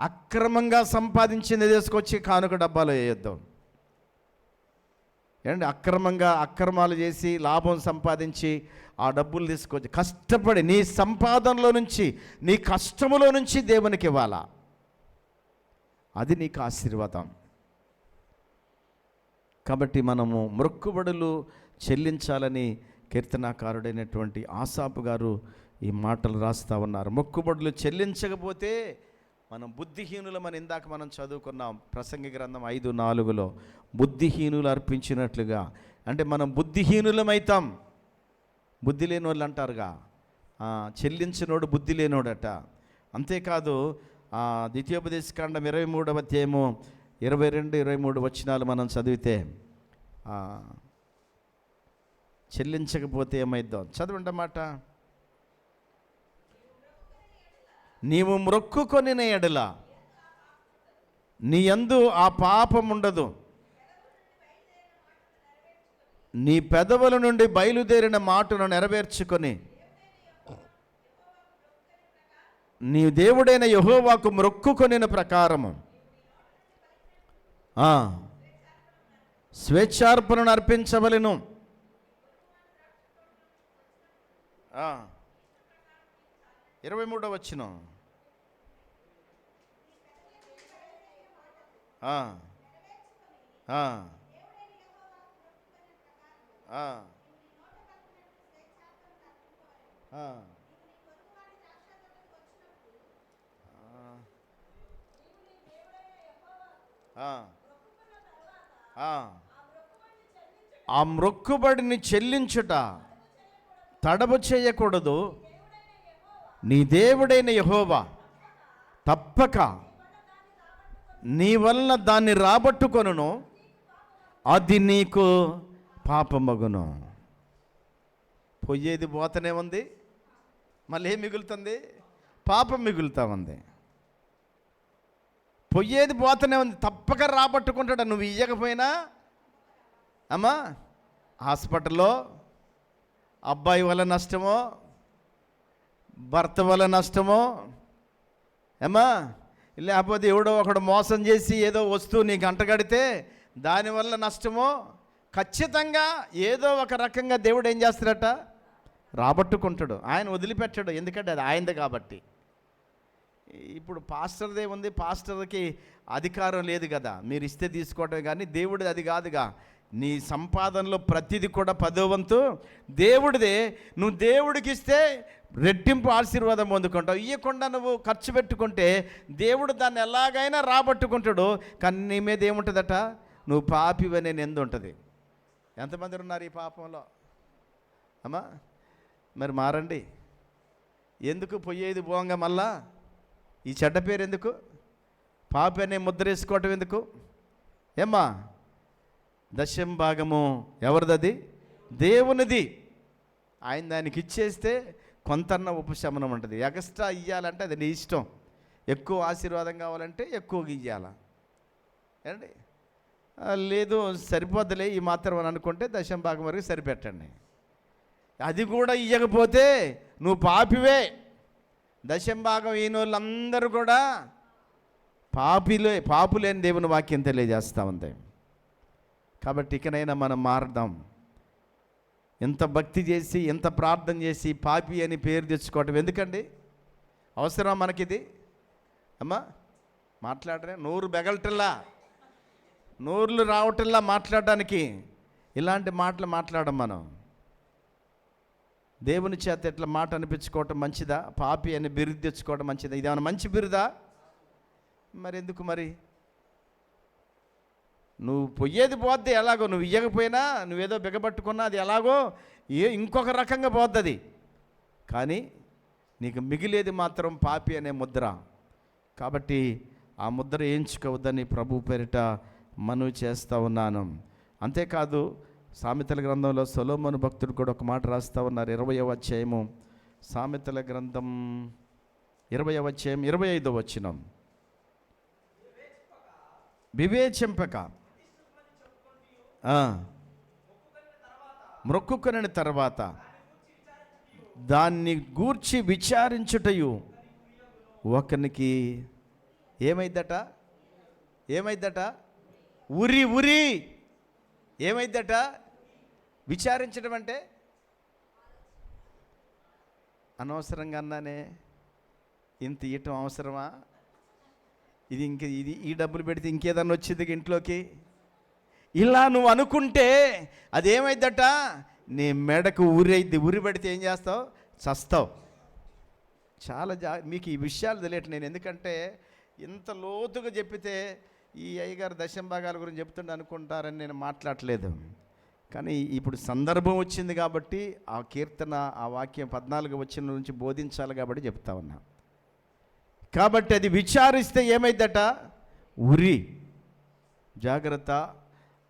అక్రమంగా సంపాదించింది తీసుకొచ్చి కానుక డబ్బాలో వేయొద్దాం. ఏంటంటే అక్రమాలు చేసి లాభం సంపాదించి ఆ డబ్బులు తీసుకొచ్చి కష్టపడి నీ సంపాదనలో నుంచి, నీ కష్టములో నుంచి దేవునికి ఇవ్వాలా. అది నీకు ఆశీర్వాదం. కాబట్టి మనము మొక్కుబడులు చెల్లించాలని కీర్తనాకారుడైనటువంటి ఆసాపు గారు ఈ మాటలు రాస్తూ ఉన్నారు. మొక్కుబడులు చెల్లించకపోతే మనం బుద్ధిహీనులమని ఇందాక మనం చదువుకున్నాం ప్రసంగి గ్రంథం 5:4లో. బుద్ధిహీనులు అర్పించినట్లుగా అంటే మనం బుద్ధిహీనులమైతాం. బుద్ధి లేని వాళ్ళు అంటారుగా, చెల్లించినోడు బుద్ధి లేనోడట. అంతేకాదు ద్వితీయోపదేశకాండం 23వ అధ్యాయము 22-23 వచనాలు మనం చదివితే చెల్లించకపోతే ఏమైద్దాం చదవండి అన్నమాట. నీవు మ్రొక్కుకొనిన ఎడల నీ యందు ఆ పాపం ఉండదు, నీ పెదవుల నుండి బయలుదేరిన మాటను నెరవేర్చుకొని నీ దేవుడైన యెహోవాకు మ్రొక్కుకొనిన ప్రకారము స్వేచ్ఛార్పణను అర్పించవలెను. 23వ వచనం. ఆ, ఆ, ఆ, ఆ, ఆ, ఆ. ఆ మ్రొక్కుబడిని చెల్లించుట తడబు చేయకూడదు. నీ దేవుడైన యెహోవా తప్పక నీ వలన దాన్ని రాబట్టుకొనును, అది నీకు పాపమగును. పోయేది పోతనే ఉంది, మళ్ళీ ఏం మిగులుతుంది? పాపం మిగులుతా ఉంది. పోయేది పోతనే ఉంది, తప్పక రాబట్టుకుంటాడు. నువ్వు ఇయ్యకపోయినా అమ్మా, హాస్పిటల్లో అబ్బాయి వల్ల నష్టమో, భర్త వల్ల నష్టమో, ఏమ్మా, లేకపోతే ఎవడో ఒకడు మోసం చేసి ఏదో వస్తువు నీకు అంటగడితే దానివల్ల నష్టమో, ఖచ్చితంగా ఏదో ఒక రకంగా దేవుడు ఏం చేస్తాడట? రాబట్టుకుంటాడు. ఆయన వదిలిపెట్టాడు, ఎందుకంటే అది ఆయనది కాబట్టి. ఇప్పుడు పాస్టర్దే ఉంది, పాస్టర్కి అధికారం లేదు కదా, మీరు ఇస్తే తీసుకోవటం, కానీ దేవుడిది అది కాదుగా. నీ సంపాదనలో ప్రతిదీ కూడా 10వ వంతు దేవుడిదే. నువ్వు దేవుడికి ఇస్తే రెట్టింపు ఆశీర్వాదం పొందుకుంటావు. ఇవ్వకుండా నువ్వు ఖర్చు పెట్టుకుంటే దేవుడు దాన్ని ఎలాగైనా రాబట్టుకుంటాడు. కానీ నీ మీద ఏముంటుందట? నువ్వు పాపివనే నింద ఉంటుంది. ఎంతమంది ఉన్నారు ఈ పాపంలో అమ్మా? మరి మారండి. ఎందుకు పోయేది పోంగా మళ్ళా ఈ చెడ్డ పేరు ఎందుకు? పాపి అనే ముద్ర వేసుకోవటం ఎందుకు? ఏమ్మా, దశం భాగము ఎవరిది? దేవునిది. ఆయన దానికి ఇచ్చేస్తే కొంతన్న ఉపశమనం ఉంటుంది. ఎక్స్ట్రా ఇవ్వాలంటే అది నీ ఇష్టం. ఎక్కువ ఆశీర్వాదం కావాలంటే ఎక్కువగా ఇవ్వాలా ఏమండి? లేదు సరిపోద్దులే ఈ మాత్రం అని అనుకుంటే దశం భాగం వరకు సరిపెట్టండి. అది కూడా ఇవ్వకపోతే నువ్వు పాపివే. దశం భాగం ఈయన వాళ్ళందరూ కూడా పాపులే అని దేవుని వాక్యం తెలియజేస్తూ ఉంది. కాబట్టి ఇకనైనా మనం మారదాం. ఎంత భక్తి చేసి, ఎంత ప్రార్థన చేసి పాపి అని పేరు తెచ్చుకోవటం ఎందుకండి? అవసరం మనకిది? అమ్మా, మాట్లాడరే, నోరు బెగలటల్లా, నోర్లు రావటల్లా మాట్లాడడానికి. ఇలాంటి మాటలు మాట్లాడడం మనం. దేవుని చేత ఎట్లా మాట అనిపించుకోవటం మంచిదా? పాపి అని బిరుదు తెచ్చుకోవడం మంచిదా? ఇదేమన్నా మంచి బిరుదా? మరి ఎందుకు? మరి నువ్వు పొయ్యేది పోద్ది ఎలాగో, నువ్వు ఇయ్యకపోయినా, నువ్వేదో బిగబట్టుకున్నా అది ఎలాగో ఇంకొక రకంగా పోద్ది అది. కానీ నీకు మిగిలేది మాత్రం పాపి అనే ముద్ర. కాబట్టి ఆ ముద్ర వేయించుకోవద్దని ప్రభు పేరిట మనవి చేస్తూ ఉన్నాను. అంతేకాదు, సామెతల గ్రంథంలో సొలొమోను భక్తుడు కూడా ఒక మాట రాస్తూ ఉన్నారు. 20వ అధ్యాయము, సామెతల గ్రంథం 20వ అధ్యాయం 25వ వచనం. వివేచింపక మ్రొక్కుకొనిన తర్వాత దాన్ని గూర్చి విచారించుటయు ఒకనికి ఏమైద్దట? ఉరి ఏమైద్దట? విచారించడం అంటే అనవసరంగా అన్నానే, ఇంత ఇయటం అవసరమా? ఇది ఈ డబ్బులు పెడితే ఇంకేదన్నా వచ్చింది ఇంట్లోకి, ఇలా నువ్వు అనుకుంటే అదేమైద్దట? నీ మెడకు ఉరైద్ది. ఉరి పెడితే ఏం చేస్తావు? చస్తావు. చాలా మీకు ఈ విషయాలు తెలియట నేను, ఎందుకంటే ఇంత లోతుగా చెప్పితే ఈ అయ్యగారు దశం భాగాల గురించి చెప్తుండే అనుకుంటారని నేను మాట్లాడలేదు. కానీ ఇప్పుడు సందర్భం వచ్చింది కాబట్టి ఆ కీర్తన, ఆ వాక్యం 14వ వచనం నుంచి బోధించాలి కాబట్టి చెప్తా ఉన్నా. కాబట్టి అది విచారిస్తే ఏమైద్దట? ఉరి. జాగ్రత్త.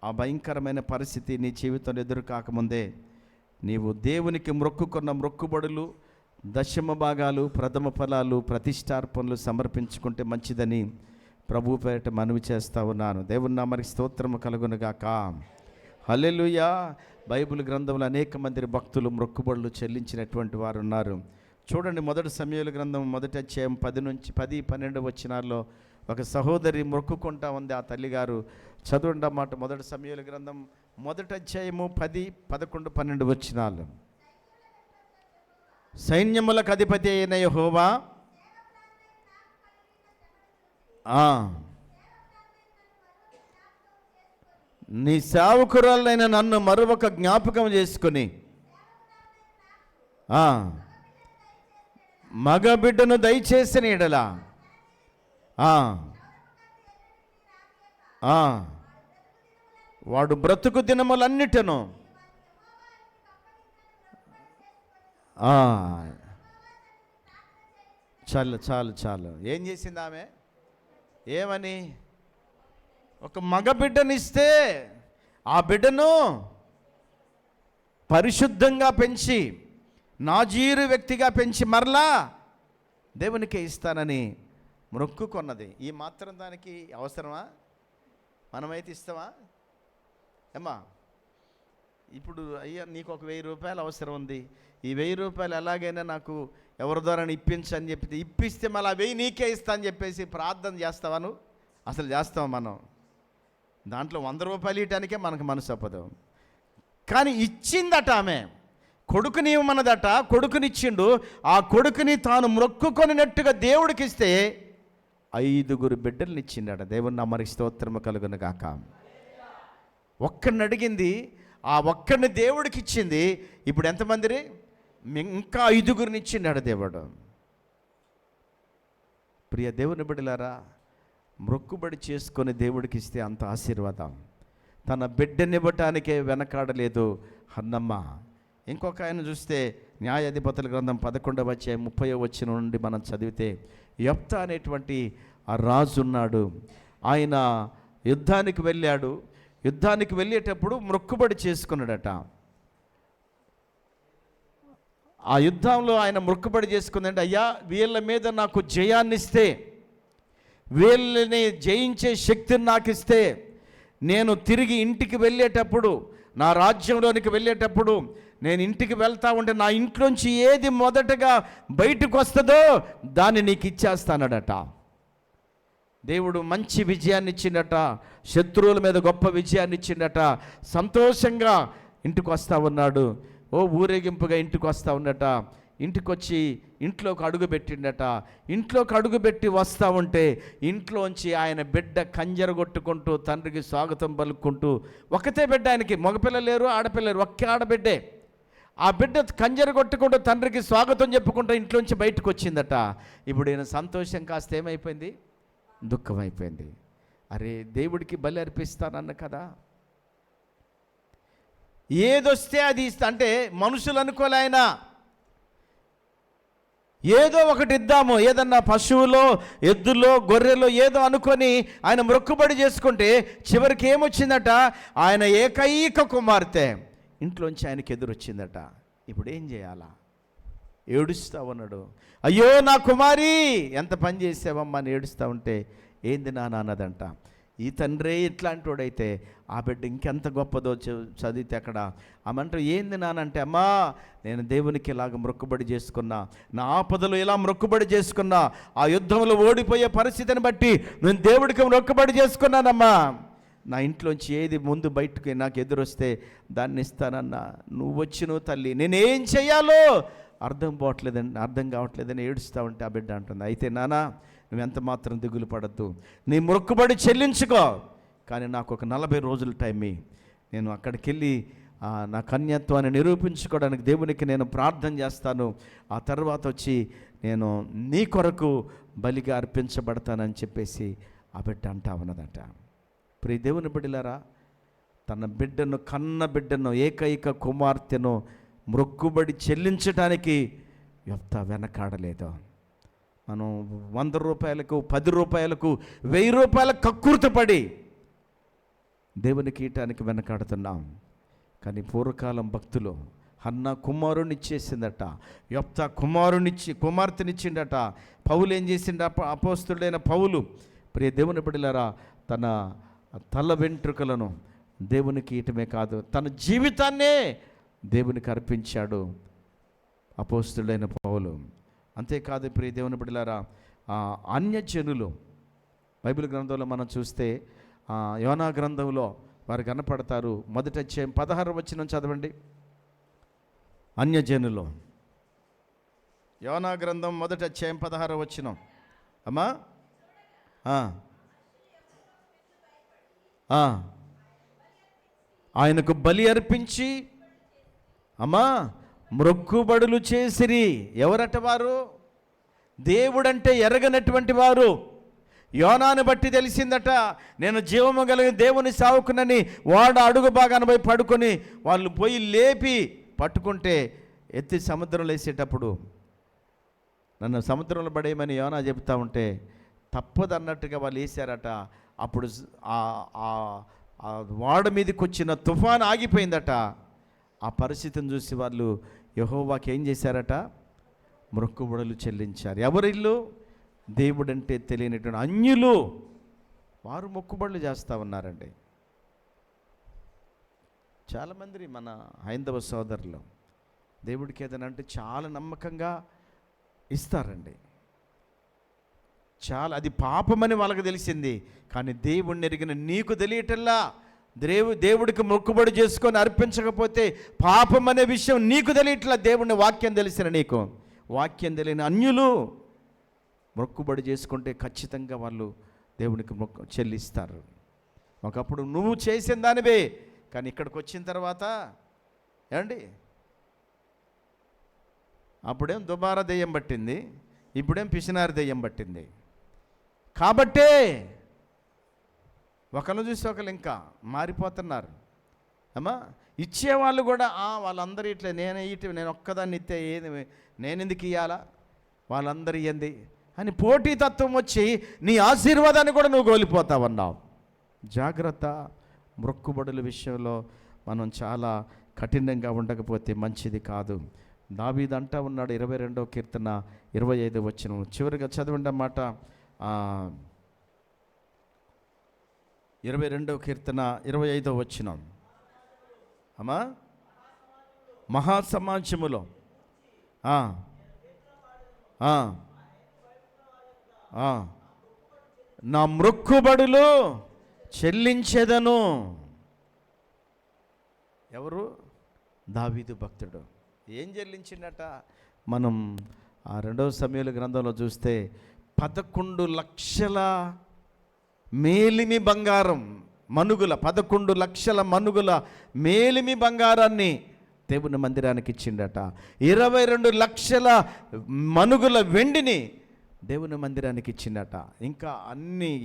ఆ భయంకరమైన పరిస్థితి నీ జీవితంలో ఎదురు కాకముందే నీవు దేవునికి మ్రొక్కుకున్న మ్రొక్కుబడులు, దశమ భాగాలు, ప్రథమ ఫలాలు, ప్రతిష్టార్పణలు సమర్పించుకుంటే మంచిదని ప్రభు పేరిట మనవి చేస్తూ ఉన్నాను. దేవుని నామమునకు స్తోత్రము కలుగునుగాక. హల్లెలూయా. బైబిల్ గ్రంథంలో అనేక మంది భక్తులు మ్రొక్కుబడులు చెల్లించినటువంటి వారు ఉన్నారు. చూడండి, 1 సమూయేలు గ్రంథం 1వ అధ్యాయం 10-12 వచనాల్లో ఒక సహోదరి మొక్కుకుంటా ఉంది. ఆ తల్లిగారు చదవండి అన్నమాట. 1 సమూయేలు గ్రంథం 1వ అధ్యాయము 10, 11, 12 వచనాలు. సైన్యములకు అధిపతి అయిన యెహోవా నీ సేవకురాలైన నన్ను మరొక జ్ఞాపకం చేసుకుని మగ బిడ్డను దయచేసిన ఎడల వాడు బ్రతుకు దినములన్నిటను చాలు చాలు చాలు. ఏం చేసింది ఆమె? ఏమని? ఒక మగ బిడ్డనిస్తే ఆ బిడ్డను పరిశుద్ధంగా పెంచి నాజీరు వ్యక్తిగా పెంచి మరలా దేవునికే ఇస్తానని మొక్కుకొన్నది. ఈ మాత్రం దానికి అవసరమా? మనమైతే ఇస్తామా? ఏమ్మా, ఇప్పుడు అయ్యా నీకు ఒక 1000 రూపాయలు అవసరం ఉంది, ఈ 1000 రూపాయలు ఎలాగైనా నాకు ఎవరి ద్వారా ఇప్పించని చెప్పి ఇప్పిస్తే మళ్ళీ 1000 నీకే ఇస్తా అని చెప్పేసి ప్రార్థన చేస్తావా? నువ్వు అసలు చేస్తావా? మనం దాంట్లో 100 రూపాయలు ఇవ్వటానికే మనకు మనసు అప్పదు. కానీ ఇచ్చిందట ఆమె, కొడుకుని ఇవ్వమన్నదట, కొడుకునిచ్చిండు. ఆ కొడుకుని తాను మొక్కుకొనినట్టుగా దేవుడికి ఇస్తే 5 బిడ్డల్ని ఇచ్చిండట. దేవుని నామమునకు స్తోత్రము కలుగును గాక. ఒక్కడిని అడిగింది, ఆ ఒక్కడిని దేవుడికి ఇచ్చింది. ఇప్పుడు ఎంతమంది? ఇంకా 5 ఇచ్చిండాడు దేవుడు. ప్రియ దేవుని బిడ్డలారా, మొక్కుబడి చేసుకొని దేవుడికి ఇస్తే అంత ఆశీర్వాదం. తన బిడ్డనివ్వటానికే వెనకాడలేదు హన్నమ్మ. ఇంకొక ఆయన చూస్తే న్యాయాధిపతుల గ్రంథం 11వ అధ్యాయం 30వ వచనం నుండి మనం చదివితే, యెఫ్తా అనేటువంటి ఆ రాజు ఉన్నాడు. ఆయన యుద్ధానికి వెళ్ళాడు. యుద్ధానికి వెళ్ళేటప్పుడు మొక్కుబడి చేసుకున్నాడట. ఆ యుద్ధంలో ఆయన మొక్కుబడి చేసుకుందంటే, అయ్యా వీళ్ళ మీద నాకు జయాన్ని ఇస్తే, వీళ్ళని జయించే శక్తిని నాకు ఇస్తే, నేను తిరిగి ఇంటికి వెళ్ళేటప్పుడు, నా రాజ్యంలోనికి వెళ్ళేటప్పుడు, నేను ఇంటికి వెళ్తా ఉంటే నా ఇంట్లోంచి ఏది మొదటగా బయటకు వస్తుందో దాన్ని నీకు ఇచ్చేస్తానడట. దేవుడు మంచి విజయాన్ని ఇచ్చిండట, శత్రువుల మీద గొప్ప విజయాన్ని ఇచ్చిండట. సంతోషంగా ఇంటికి వస్తూ ఉన్నాడు. ఊరేగింపుగా ఇంటికి వస్తూ ఉన్నట. ఇంటికి వచ్చి ఇంట్లోకి అడుగుపెట్టిండట. ఇంట్లోకి అడుగుపెట్టి వస్తూ ఉంటే ఇంట్లోంచి ఆయన బిడ్డ కంజర కొట్టుకుంటూ తండ్రికి స్వాగతం పలుకుంటూ, ఒకతే బిడ్డ ఆయనకి, మగపిల్లలు లేరు, ఆడపిల్లలు, ఒక్క ఆడబిడ్డే. ఆ బిడ్డ కంజర కొట్టుకుంటూ తండ్రికి స్వాగతం చెప్పుకుంటూ ఇంట్లోంచి బయటకు వచ్చిందట. ఇప్పుడు ఈయన సంతోషం కాస్త ఏమైపోయింది? దుఃఖం అయిపోయింది. అరే, దేవుడికి బలి అర్పిస్తానన్న కదా, ఏదొస్తే అది ఇస్తా అంటే మనుషులు అనుకోలే. ఆయన ఏదో ఒకటి ఇద్దాము, ఏదన్నా పశువులో, ఎద్దులో, గొర్రెలో ఏదో అనుకొని ఆయన మొక్కుబడి చేసుకుంటే చివరికి ఏమొచ్చిందట? ఆయన ఏకైక కుమార్తె ఇంట్లోంచి ఆయనకి ఎదురొచ్చిందట. ఇప్పుడు ఏం చేయాలా? ఏడుస్తూ ఉన్నాడు. అయ్యో నా కుమారి, ఎంత పని చేసావమ్మా అని ఏడుస్తూ ఉంటే, ఏంది నాన్న అన్నదంట. ఈ తండ్రే ఇట్లాంటి వాడైతే ఆ బిడ్డ ఇంకెంత గొప్పదో చదివితే అక్కడ ఆమంటారు, ఏంది నానంటే, అమ్మా నేను దేవునికి ఇలాగ మొక్కుబడి చేసుకున్నా, నా ఆపదలు ఇలా మొక్కుబడి చేసుకున్నా, ఆ యుద్ధంలో ఓడిపోయే పరిస్థితిని బట్టి నేను దేవుడికి మొక్కుబడి చేసుకున్నానమ్మా. నా ఇంట్లోంచి ఏది ముందు బయటకు నాకు ఎదురొస్తే దాన్ని ఇస్తానన్నా. నువ్వు తల్లి, నేనేం చెయ్యాలో అర్థం కావట్లేదని ఏడుస్తూ ఉంటే ఆ బిడ్డ అంటుంది, అయితే నాన్న నువ్వెంత మాత్రం దిగులు పడద్దు, నీ మొక్కుబడి చెల్లించుకో, కానీ నాకు ఒక 40 రోజుల టైం. నేను అక్కడికి వెళ్ళి నా కన్యత్వాన్ని నిరూపించుకోవడానికి దేవునికి నేను ప్రార్థన చేస్తాను. ఆ తర్వాత వచ్చి నేను నీ కొరకు బలిగా అర్పించబడతానని చెప్పేసి ఆ బిడ్డ అంటా ఉన్నదట. ప్రియ దేవుని బిడ్డలారా, తన బిడ్డను, కన్న బిడ్డను, ఏకైక కుమార్తెను మొక్కుబడి చెల్లించడానికి యెఫ్తా వెనకాడలేదు. మనం 100 రూపాయలకు, 10 రూపాయలకు, 1000 రూపాయలకు కక్కుర్తపడి దేవునికి ఇయటానికి వెనకాడుతున్నాం. కానీ పూర్వకాలం భక్తులు హన్నా కుమారుని ఇచ్చేసిందట, యెఫ్తా కుమార్తెనిచ్చిండట. పౌలు ఏం చేసిండ? అపోస్తుడైన పౌలు, ప్రియ దేవుని బిడ్డలారా, తన తల వెంట్రుకలను దేవునికి ఇయటమే కాదు, తన జీవితాన్నే దేవునికి అర్పించాడు అపోస్తుడైన పౌలు. అంతేకాదు ప్రియ దేవుని బిడ్డలారా, అన్యజనులు బైబిల్ గ్రంథంలో మనం చూస్తే యోనా గ్రంథంలో వారు కనపడతారు. మొదటి అధ్యాయం 16వ వచనం చదవండి. అన్యజనులు, యోనా గ్రంథం మొదటి అధ్యాయం 16వ వచనం. అమ్మా ఆయనకు బలి అర్పించి అమ్మా మ్రొక్కుబడులు చేసిరి. ఎవరట వారు? దేవుడంటే ఎరగనటువంటి వారు. యోనాను బట్టి తెలిసిందట, నేను జీవము కలిగిన దేవుని సావుకునని. వాడు అడుగు భాగాన పోయి పడుకొని వాళ్ళు పోయి లేపి పట్టుకుంటే ఎత్తి సముద్రంలో వేసేటప్పుడు నన్ను సముద్రంలో పడేయమని యోనా చెబుతూ ఉంటే తప్పదన్నట్టుగా వాళ్ళు వేసారట. అప్పుడు ఆ వాడ మీదకి వచ్చిన తుఫాను ఆగిపోయిందట. ఆ పరిస్థితిని చూసి వాళ్ళు యెహోవాకి ఏం చేశారట? మొక్కుబడులు చెల్లించారు. ఎవరిల్లు? దేవుడంటే తెలియనటువంటి అన్యులు వారు మొక్కుబడులు చేస్తూ ఉన్నారండి. చాలామంది మన హైందవ సోదరులు దేవుడికి ఏదైనా అంటే చాలా నమ్మకంగా ఇస్తారండి. చాలా అది పాపమని వాళ్ళకి తెలిసింది, కానీ దేవుడిని ఎరిగిన నీకు తెలియటల్లా. దేవుడికి మొక్కుబడి చేసుకొని అర్పించకపోతే పాపం అనే విషయం నీకు తెలియట్లా. దేవుడిని వాక్యం తెలిసిన నీకు, వాక్యం తెలియని అన్యులు మొక్కుబడి చేసుకుంటే ఖచ్చితంగా వాళ్ళు దేవునికి చెల్లిస్తారు. ఒకప్పుడు నువ్వు చేసిన దానివే, కానీ ఇక్కడికి వచ్చిన తర్వాత ఏమండి అప్పుడేం దుబారా దెయ్యం పట్టింది, ఇప్పుడేం పిసినారి దెయ్యం పట్టింది. కాబట్టే ఒకళ్ళు చూసి ఒకళ్ళు ఇంకా మారిపోతున్నారు. అమ్మా ఇచ్చేవాళ్ళు కూడా వాళ్ళందరూ ఇట్లా నేను ఒక్కదాన్ని ఇస్తే ఏది నేను ఎందుకు ఇవ్వాలా, వాళ్ళందరూ ఇయ్యండి అని పోటీతత్వం వచ్చి నీ ఆశీర్వాదాన్ని కూడా నువ్వు కోల్పోతావన్నావు. జాగ్రత్త. మొక్కుబడుల విషయంలో మనం చాలా కఠినంగా ఉండకపోతే మంచిది కాదు. దావీదు అంటా ఉన్నాడు 22వ కీర్తన 25వ వచనం. చివరిగా చదవండి అన్నమాట. 22వ కీర్తన 25వ వచనం. అమ్మా మహాసమాజములో నా మొక్కుబడులు చెల్లించెదను. ఎవరు? దావీదు భక్తుడు. ఏం చెల్లించిందట? మనం 2వ సమూయేలు గ్రంథంలో చూస్తే 11 లక్షల మేలిమి బంగారం మనుగుల 11 లక్షల మనుగుల మేలిమి బంగారాన్ని దేవుని మందిరానికి ఇచ్చిండట. 22 లక్షల మనుగుల వెండిని దేవుని మందిరానికి ఇచ్చిండట. ఇంకా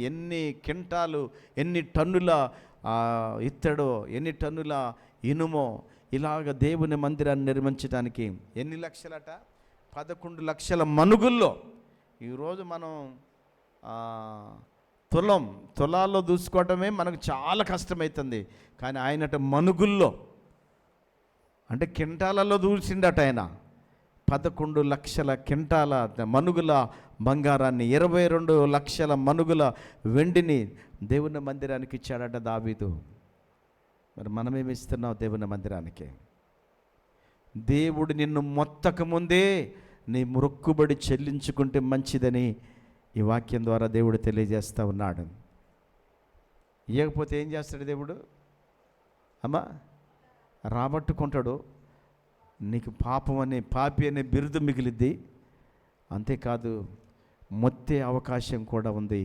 ఎన్ని కింటాలు, ఎన్ని టన్నుల ఇత్తడో, ఎన్ని టన్నుల ఇనుమో, ఇలాగ దేవుని మందిరాన్ని నిర్మించడానికి ఎన్ని లక్షలట? 11 లక్షల మనుగుల్లో. ఈరోజు మనం తులాల్లో దూసుకోవటమే మనకు చాలా కష్టమవుతుంది, కానీ ఆయనట మనుగుల్లో అంటే కింటాలలో దూసిండట ఆయన. 11 లక్షల కింటాల మనుగుల బంగారాన్ని, 22 లక్షల మనుగుల వెండిని దేవుని మందిరానికి ఇచ్చాడట దావీదు. మరి మనమేమి ఇస్తున్నావు దేవుని మందిరానికి? దేవుడు నిన్ను మొత్తక ముందే నీ మొక్కుబడి చెల్లించుకుంటే మంచిదని ఈ వాక్యం ద్వారా దేవుడు తెలియజేస్తూ ఉన్నాడు. ఇవ్వకపోతే ఏం చేస్తాడు దేవుడు? అమ్మా రాబట్టుకుంటాడు. నీకు పాపం అనే పాపి అనే బిరుదు మిగిలిద్ది. అంతేకాదు మొత్తే అవకాశం కూడా ఉంది.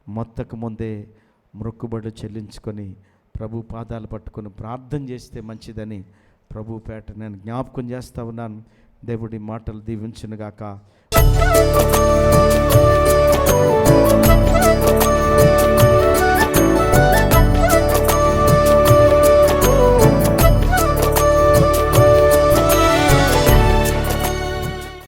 మొత్తకు ముందే మొక్కుబడులు చెల్లించుకొని ప్రభు పాదాలు పట్టుకొని ప్రార్థన చేస్తే మంచిదని ప్రభు పేట నేను జ్ఞాపకం చేస్తూ ఉన్నాను. దేవుడి మాటలు దీవించునుగాక.